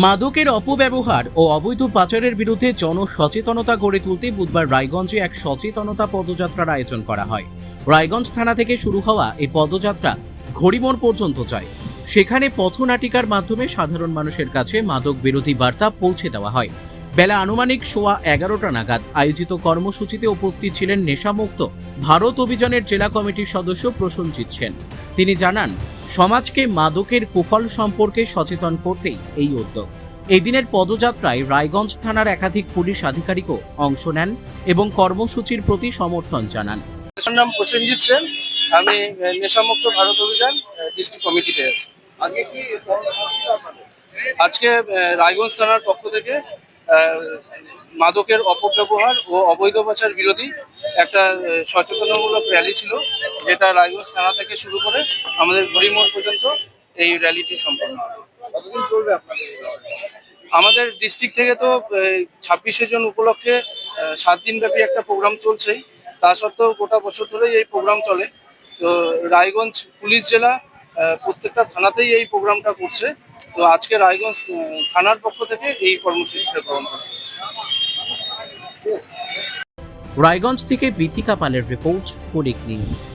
মাদকের অপব্যবহার ও অবৈধ পাচারের বিরুদ্ধে জনসচেতনতা গড়ে তুলতে বুধবার রায়গঞ্জে এক সচেতনতা পদযাত্রার আয়োজন করা হয়। রায়গঞ্জ থানা থেকে শুরু হওয়া এই পদযাত্রা ঘড়িমোড় পর্যন্ত যায়। সেখানে পথনাটিকার মাধ্যমে সাধারণ মানুষের কাছে মাদক বিরোধী বার্তা পৌঁছে দেওয়া হয়। বেলা আনুমানিক 11:15 নাগাদ আয়োজিত কর্মসূচিতে উপস্থিত ছিলেন নেশামুক্ত ভারত অভিযানের জেলা কমিটির সদস্য প্রসেনজিৎ সেন। তিনি জানান, সমাজকে মাদকের কুফল সম্পর্কে সচেতন করতেই এই উদ্যোগ। এই দিনের পদযাত্রায় রায়গঞ্জ থানার একাধিক পুলিশ আধিকারিকও অংশ নেন এবং কর্মসূচির প্রতি সমর্থন জানান। আমার নাম প্রসেনজিৎ সেন, আমি নেশামুক্ত ভারত অভিযান ডিস্ট্রিক্ট কমিটিতে আছি। আজকে রায়গঞ্জ থানার পক্ষ থেকে মাদকের অপব্যবহার ও অবৈধ পাচার বিরোধী একটা সচেতনতামূলক র্যালি ছিল, যেটা রায়গঞ্জ থানা থেকে শুরু করে আমাদের ঘড়িমোড় পর্যন্ত এই র্যালিটি সম্পন্ন হবে। কতদিন চলবে আপনাদের? আমাদের ডিস্ট্রিক্ট থেকে তো 26শে জুন উপলক্ষে 7 দিন ব্যাপী একটা প্রোগ্রাম চলছেই। তা সত্ত্বেও গোটা বছর ধরেই এই প্রোগ্রাম চলে। তো রায়গঞ্জ পুলিশ জেলা প্রত্যেকটা থানাতেই এই প্রোগ্রামটা করছে। তো আজকে রায়গঞ্জ থানার পক্ষ থেকে এই কর্মসূচিটা গ্রহণ করা হয়েছে। রায়গঞ্জ থেকে বিথিকা পালের রিপোর্ট, কুলিক নিউজ।